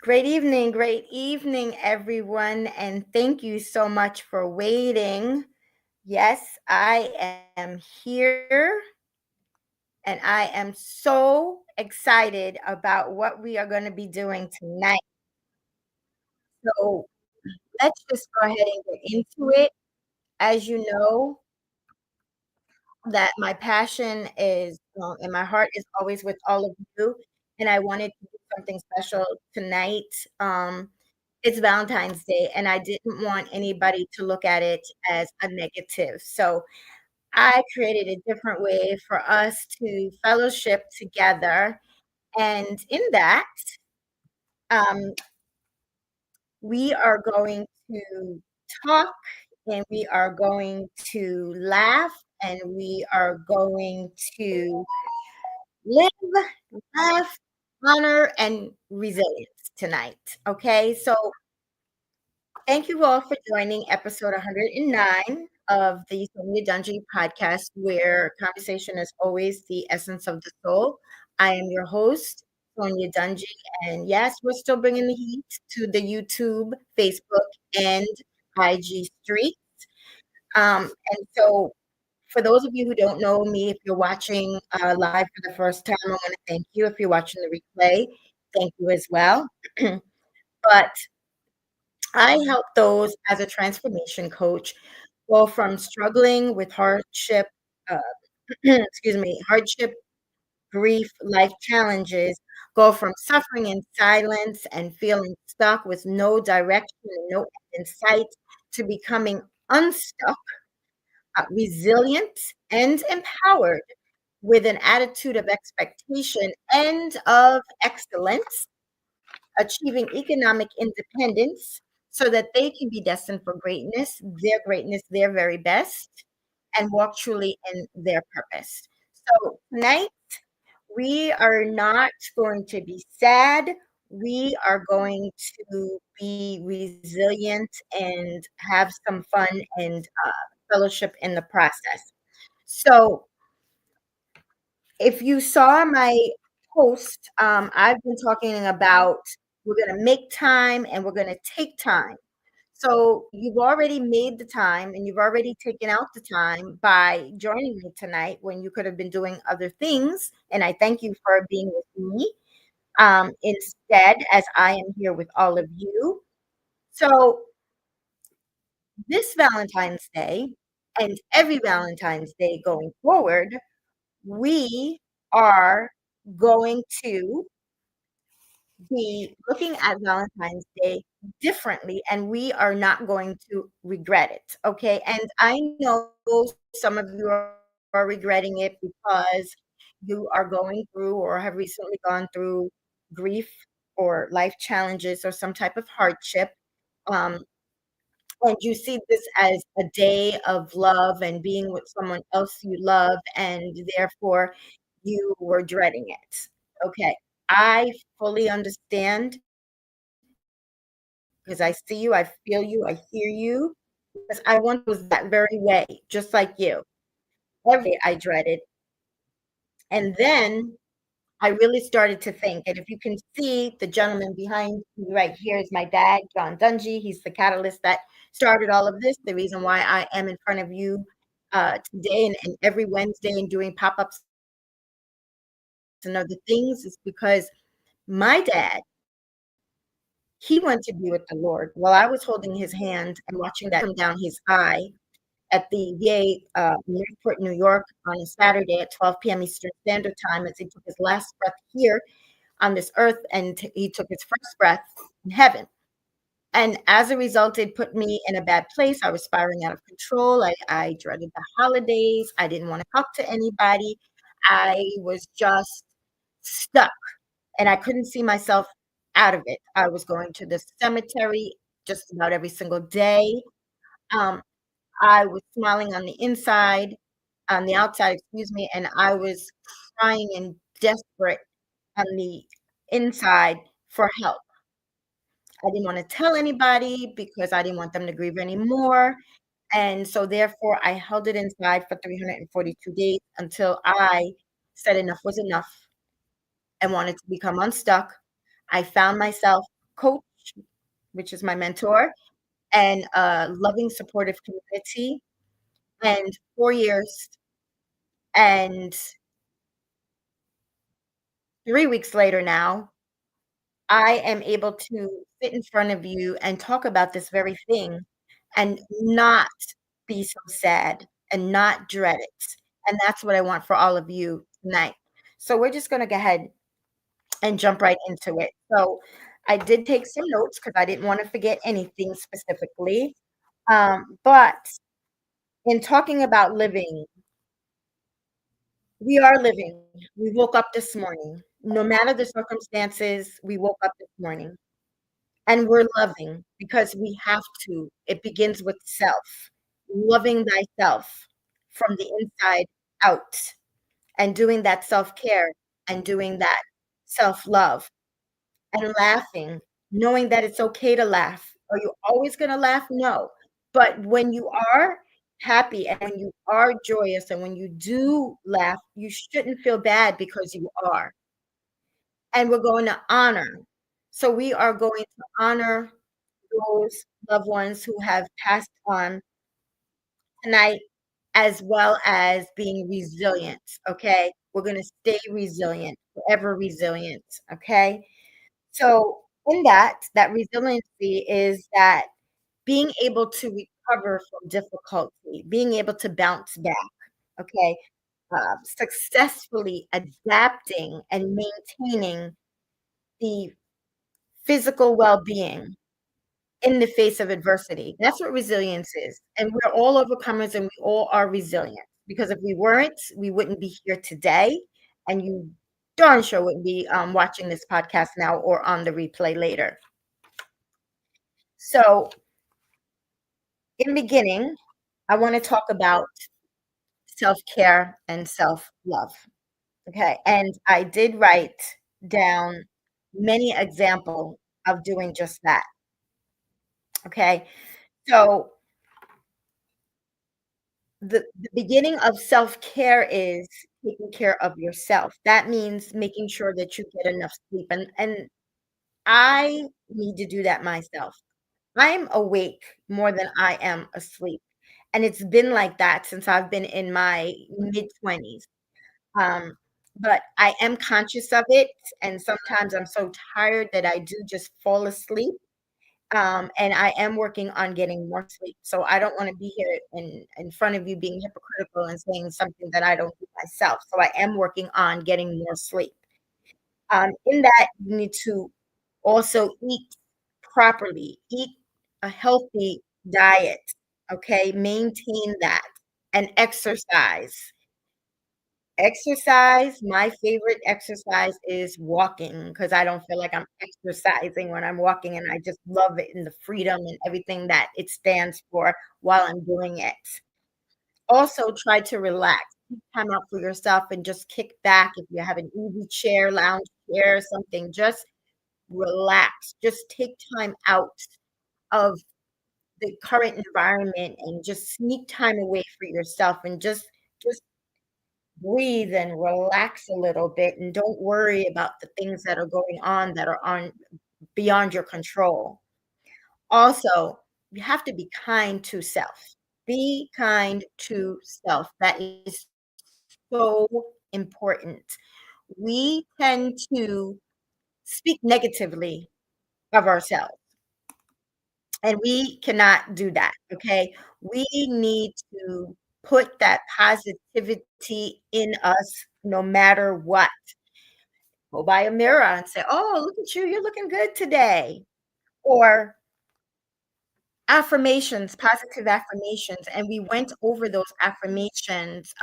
Great evening, everyone, and thank you so much for waiting. Yes, I am here, and I am so excited about what we are going to be doing tonight. So let's just go ahead and get into it. As you know, that my passion is and my heart is always with all of you, and I wanted to do something special tonight. Um, It's Valentine's Day, and I didn't want anybody to look at it as a negative. So I created a different way for us to fellowship together. And in that, um, we are going to talk and we are going to laugh and we are going to live, laugh, honor, and resilience tonight. Okay. So thank you all for joining episode 109 of the Sonya Dungee podcast, where conversation is always the essence of the soul. I am your host, Sonya Dungee, and yes, we're still bringing the heat to the YouTube, Facebook, and IG street. And so, for those of you who don't know me, if you're watching live for the first time, I want to thank you. If you're watching the replay, thank you as well. But I help those as a transformation coach go from struggling with hardship, uh, hardship, grief, life challenges, go from suffering in silence and feeling stuck with no direction and no end in sight to becoming unstuck, resilient, and empowered with an attitude of expectation and of excellence, achieving economic independence so that they can be destined for greatness, their very best, and walk truly in their purpose. So tonight, we are not going to be sad. We are going to be resilient and have some fun and fellowship in the process. So, if you saw my post, I've been talking about we're going to make time and we're going to take time. So you've already made the time and you've already taken out the time by joining me tonight when you could have been doing other things. And I thank you for being with me instead, as I am here with all of you. So this Valentine's Day and every Valentine's Day going forward, we are going to be looking at Valentine's Day differently, and we are not going to regret it, okay? And I know some of you are regretting it because you are going through or have recently gone through grief or life challenges or some type of hardship. Um, and you see this as a day of love and being with someone else you love, and therefore you were dreading it. Okay. I fully understand because I see you, I feel you, I hear you, because I once was that very way, just like you. Every day I dreaded. And then I really started to think. And if you can see the gentleman behind me right here is my dad, John Dungee. He's the catalyst that started all of this, the reason why I am in front of you today and every Wednesday and doing pop-ups and other things is because my dad, he went to be with the Lord. While I was holding his hand and watching that tear come down his eye at the VA Newport, New York on a Saturday at 12 p.m. Eastern Standard Time as he took his last breath here on this earth and he took his first breath in heaven. And as a result, it put me in a bad place. I was spiraling out of control. I dreaded the holidays. I didn't want to talk to anybody. I was just stuck and I couldn't see myself out of it. I was going to the cemetery just about every single day. Um, I was smiling on the outside, excuse me, and I was crying and desperate on the inside for help. I didn't want to tell anybody because I didn't want them to grieve anymore. And so therefore I held it inside for 342 days until I said enough was enough and wanted to become unstuck. I found myself. coach, which is my mentor, and a loving, supportive community. And 4 years and 3 weeks later now, I am able to sit in front of you and talk about this very thing and not be so sad and not dread it. And that's what I want for all of you tonight. So we're just gonna go ahead and jump right into it. So I did take some notes because I didn't want to forget anything specifically. But in talking about living, we are living. We woke up this morning. No matter the circumstances, we woke up this morning. And we're loving because we have to. It begins with self, loving thyself from the inside out, and doing that self care and doing that self love and laughing, knowing that it's okay to laugh. Are you always going to laugh? No. But when you are happy and when you are joyous and when you do laugh, you shouldn't feel bad because you are. And we're going to honor. So we are going to honor those loved ones who have passed on tonight, as well as being resilient, okay? We're gonna stay resilient, forever resilient, okay? So in that resiliency is that being able to recover from difficulty, being able to bounce back, okay? Successfully adapting and maintaining the physical well-being in the face of adversity. That's what resilience is. And we're all overcomers and we all are resilient because if we weren't, we wouldn't be here today. And you darn sure wouldn't be watching this podcast now or on the replay later. So, in beginning, I want to talk about self care and self love. Okay. And I did write down many examples of doing just that. Okay. So, the beginning of self-care is taking care of yourself. That means making sure that you get enough sleep, and I need to do that myself. I'm awake more than I am asleep, and it's been like that since I've been in my mid-20s. Um, but I am conscious of it, and sometimes I'm so tired that I do just fall asleep. And I am working on getting more sleep. So I don't want to be here in front of you being hypocritical and saying something that I don't do myself. So I am working on getting more sleep. In that, you need to also eat properly, eat a healthy diet. Okay, maintain that and exercise. Exercise, my favorite exercise is walking because I don't feel like I'm exercising when I'm walking, and I just love it and the freedom and everything that it stands for while I'm doing it. Also, try to relax. Take time out for yourself and just kick back. If you have an easy chair, lounge chair, something, just relax. Just take time out of the current environment and just sneak time away for yourself and just breathe and relax a little bit and don't worry about the things that are going on that are on beyond your control. Also, you have to be kind to self. Be kind to self. That is so important. We tend to speak negatively of ourselves, and we cannot do that, okay? We need to put that positivity in us no matter what. Go by a mirror and say, "Oh, look at you, you're looking good today." Or affirmations, positive affirmations, and we went over those affirmations,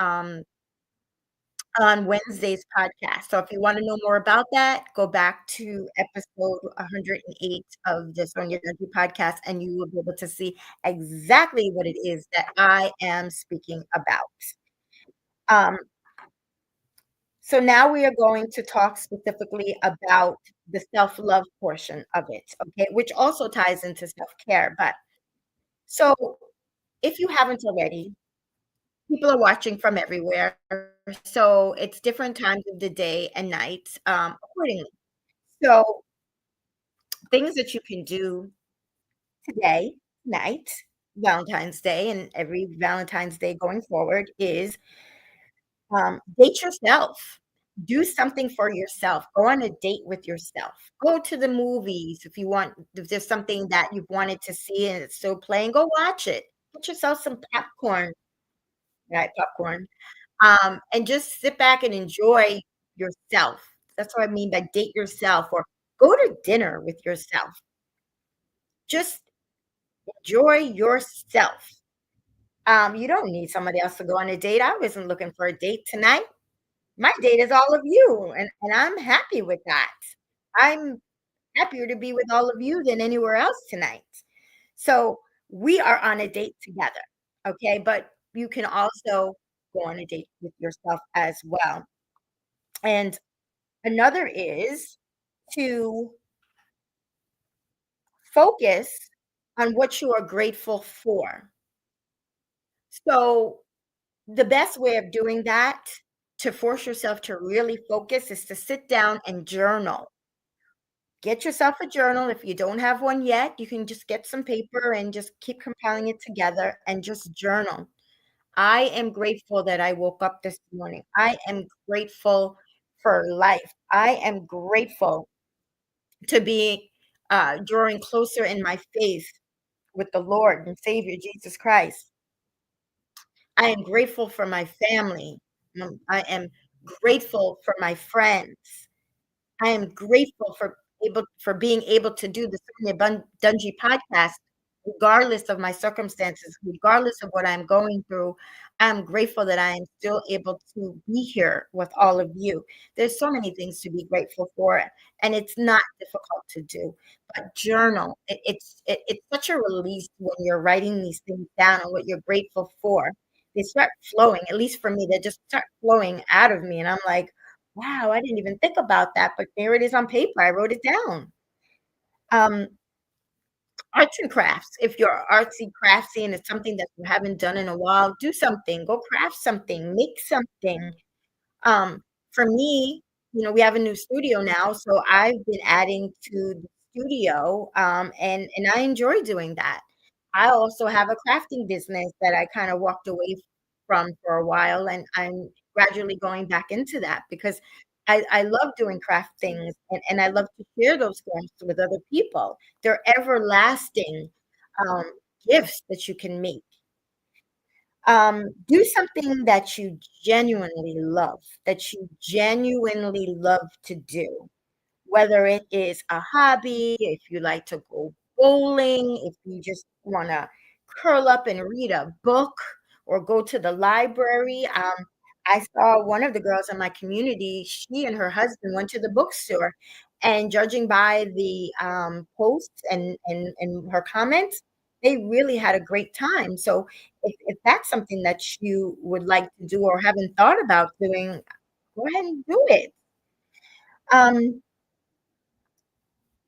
on Wednesday's podcast. So if you wanna know more about that, go back to episode 108 of the Sonya Dungee podcast, and you will be able to see exactly what it is that I am speaking about. Um, So now we are going to talk specifically about the self-love portion of it, okay, which also ties into self-care. But so if you haven't already, people are watching from everywhere. So it's different times of the day and night, accordingly. So things that you can do today, night, Valentine's Day, and every Valentine's Day going forward is date yourself. Do something for yourself. Go on a date with yourself. Go to the movies if you want. If there's something that you've wanted to see and it's still playing, go watch it. Get yourself some popcorn, right? Popcorn. And just sit back and enjoy yourself. That's what I mean by date yourself or go to dinner with yourself. Just enjoy yourself. You don't need somebody else to go on a date. I wasn't looking for a date tonight. My date is all of you, and I'm happy with that. I'm happier to be with all of you than anywhere else tonight. So we are on a date together, okay? But you can also go on a date with yourself as well. And another is to focus on what you are grateful for. So the best way of doing that to force yourself to really focus is to sit down and journal. Get yourself a journal. If you don't have one yet, you can just get some paper and just keep compiling it together and just journal. I am grateful that I woke up this morning. I am grateful for life. I am grateful to be drawing closer in my faith with the Lord and Savior Jesus Christ. I am grateful for my family. I am grateful for my friends. I am grateful for being able to do the Dungee podcast, regardless of my circumstances, regardless of what I'm going through. I'm grateful that I am still able to be here with all of you. There's so many things to be grateful for, and it's not difficult to do. But journal, it's such a release when you're writing these things down and what you're grateful for. They start flowing, at least for me, they just start flowing out of me, and I'm like, wow, I didn't even think about that, but there it is on paper. I wrote it down. Um, Arts and crafts. If you're artsy, craftsy, and it's something that you haven't done in a while, do something. Go craft something. Make something. Um, for me, we have a new studio now, so I've been adding to the studio, and I enjoy doing that. I also have a crafting business that I kind of walked away from for a while, and I'm gradually going back into that because I love doing craft things and I love to share those crafts with other people. They're everlasting um, gifts that you can make. Do something that you genuinely love to do, whether it is a hobby, if you like to go bowling, if you just want to curl up and read a book or go to the library. I saw one of the girls in my community, she and her husband went to the bookstore, and judging by the posts and her comments, they really had a great time. So if that's something that you would like to do or haven't thought about doing, go ahead and do it. Um,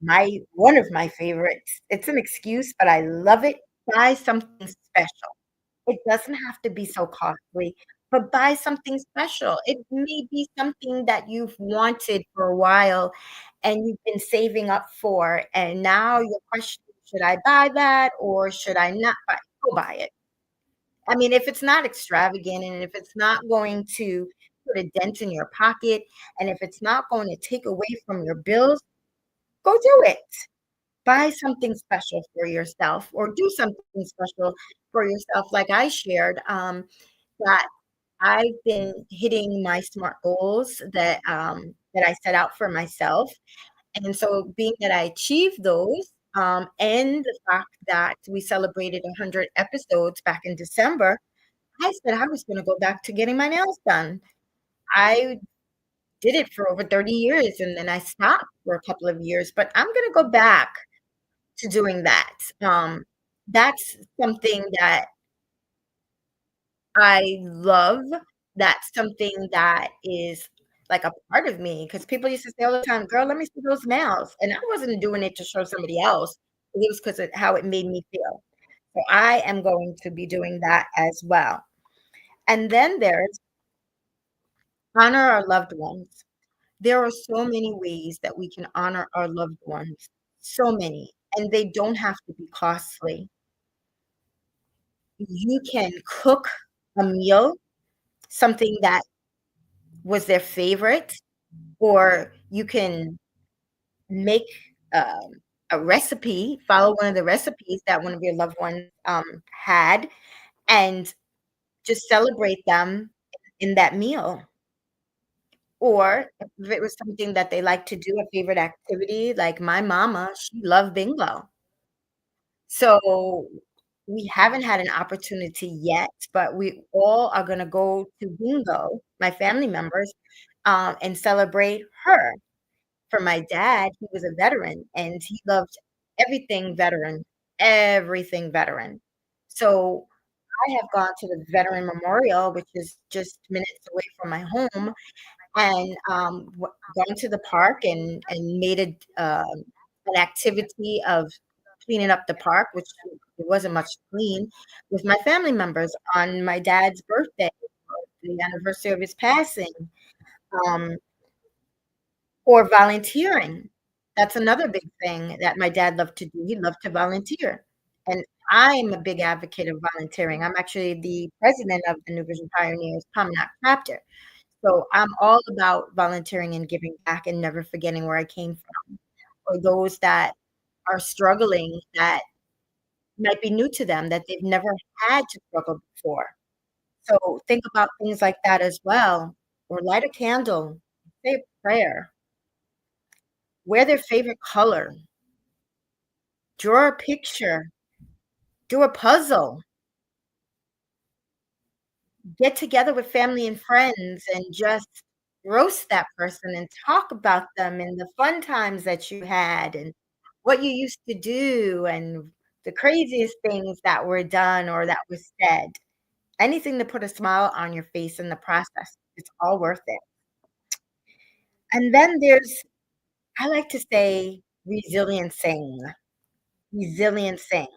my one of my favorites, it's an excuse, but I love it, buy something special. It doesn't have to be so costly, but buy something special. It may be something that you've wanted for a while and you've been saving up for, and now you're questioning, "Should I buy that or should I not buy it?" Go buy it. I mean, if it's not extravagant and if it's not going to put a dent in your pocket, and if it's not going to take away from your bills, go do it. Buy something special for yourself or do something special for yourself like I shared, that I've been hitting my SMART goals that I set out for myself, and so being that I achieved those, and the fact that we celebrated 100 episodes back in December, I said I was gonna go back to getting my nails done. I did it for over 30 years, and then I stopped for a couple of years, but I'm gonna go back to doing that. That's something that I love. That's something that is like a part of me because people used to say all the time, "Girl, let me see those nails." And I wasn't doing it to show somebody else. It was because of how it made me feel. So I am going to be doing that as well. And then there's honor our loved ones. There are so many ways that we can honor our loved ones. so many, and they don't have to be costly. You can cook a meal, something that was their favorite, or you can make, um, a recipe, follow one of the recipes that one of your loved ones, had, and just celebrate them in that meal. Or if it was something that they like to do, a favorite activity, like my mama, she loved bingo. So, we haven't had an opportunity yet, but we all are gonna go to bingo, my family members, and celebrate her. For my dad, he was a veteran, and he loved everything veteran, everything veteran. So, I have gone to the Veteran Memorial, which is just minutes away from my home, and, gone to the park and made an activity of cleaning up the park, which it wasn't much to clean, with my family members on my dad's birthday, the anniversary of his passing, um, or volunteering. That's another big thing that my dad loved to do. He loved to volunteer, and I'm a big advocate of volunteering. I'm actually the president of the New Vision Pioneers Promenade chapter. So I'm all about volunteering and giving back and never forgetting where I came from, or those that are struggling that might be new to them, that they've never had to struggle before. So think about things like that as well, or light a candle, say a prayer, wear their favorite color, draw a picture, do a puzzle, get together with family and friends and just roast that person and talk about them and the fun times that you had and what you used to do and the craziest things that were done or that was said. Anything to put a smile on your face in the process, it's all worth it. And then there's, I like to say, resiliency, resiliency,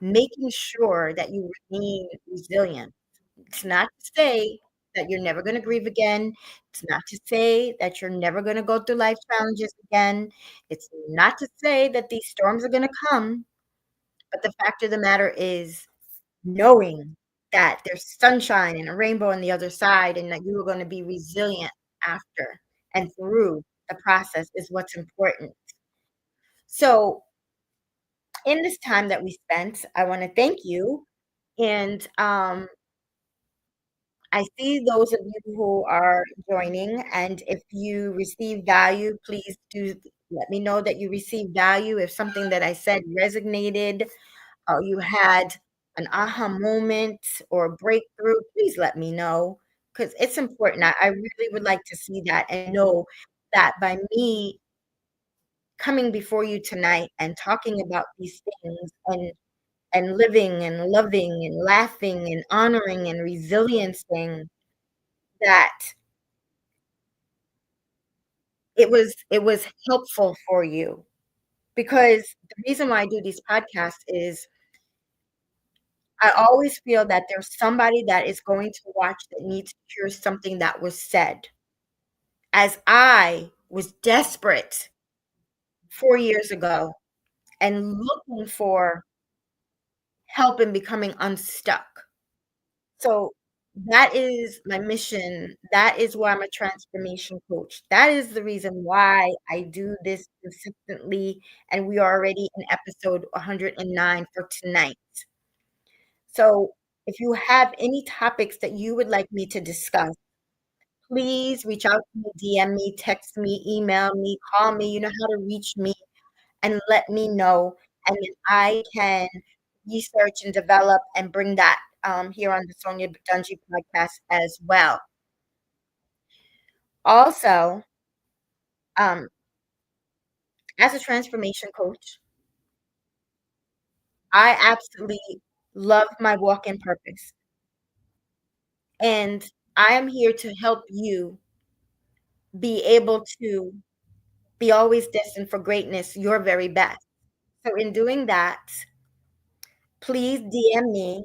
making sure that you remain resilient. It's not to say that you're never gonna grieve again. It's not to say that you're never gonna go through life challenges again. It's not to say that these storms are gonna come, but the fact of the matter is knowing that there's sunshine and a rainbow on the other side and that you are gonna be resilient after and through the process is what's important. So, in this time that we spent, I wanna thank you, and, I see those of you who are joining, and if you receive value, please do let me know that you received value. If something that I said resonated, or you had an aha moment or a breakthrough, please let me know because it's important. I really would like to see that and know that by me coming before you tonight and talking about these things and living and loving and laughing and honoring and resiliencing that it was helpful for you, because the reason why I do these podcasts is I always feel that there's somebody that is going to watch that needs to hear something that was said. As I was desperate 4 years ago and looking for help in becoming unstuck. So that is my mission. That is why I'm a transformation coach. That is the reason why I do this consistently, and we are already in episode 109 for tonight. So, if you have any topics that you would like me to discuss, please reach out to me, DM me, text me, email me, call me. You know how to reach me and let me know, and then I can research and develop and bring that here on the Sonya Dungee podcast as well. Also, um, as a transformation coach, I absolutely love my walk in purpose, and I am here to help you be able to be always destined for greatness, your very best. So, in doing that, please DM me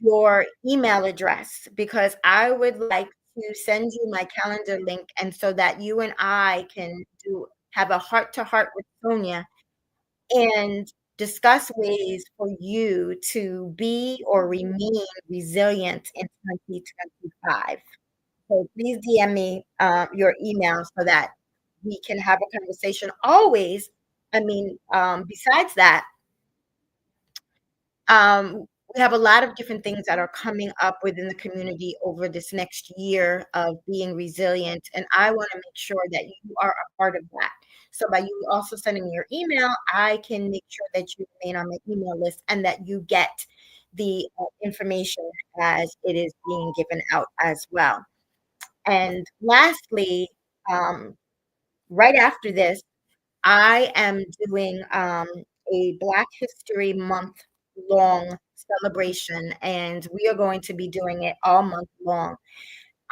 your email address because I would like to send you my calendar link and so that you and I can do have a heart to heart with Sonia and discuss ways for you to be or remain resilient in 2025. So please DM me your email so that we can have a conversation. Always, besides that, we have a lot of different things that are coming up within the community over this next year of being resilient, and I want to make sure that you are a part of that. So by you also sending me your email, I can make sure that you remain on my email list and that you get the information as it is being given out as well. And lastly, um, right after this, I am doing a Black History Month long celebration, and we are going to be doing it all month long.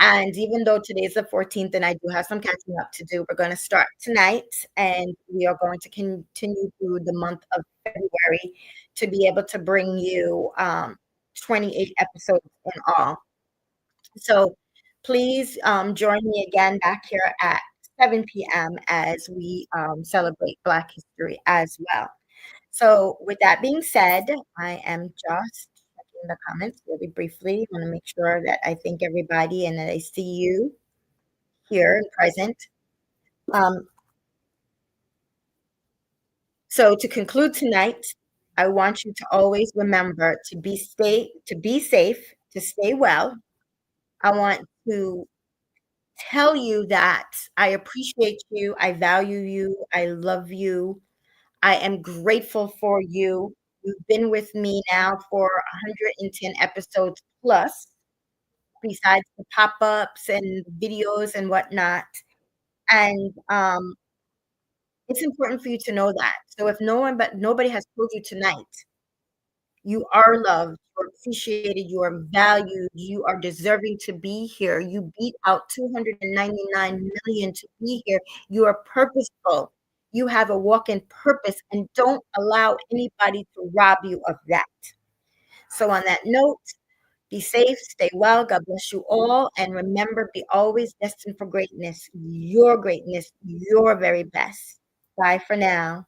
And even though today's the 14th and I do have some catching up to do, we're going to start tonight and we are going to continue through the month of February to be able to bring you 28 episodes in all. So please join me again back here at 7 p.m. as we celebrate Black history as well. So, with that being said, I am just checking the comments really briefly. I want to make sure that I thank everybody and that I see you here and present. Um, so, to conclude tonight, I want you to always remember to be safe, to stay well. I want to tell you that I appreciate you, I value you, I love you. I am grateful for you. You've been with me now for 110 episodes plus, besides the pop-ups and videos and whatnot. And it's important for you to know that. So if nobody has told you tonight, you are loved, you're appreciated, you are valued, you are deserving to be here. You beat out 299 million to be here. You are purposeful. You have a walk-in purpose, and don't allow anybody to rob you of that. So on that note, be safe, stay well, God bless you all, and remember, be always destined for greatness, your very best. Bye for now.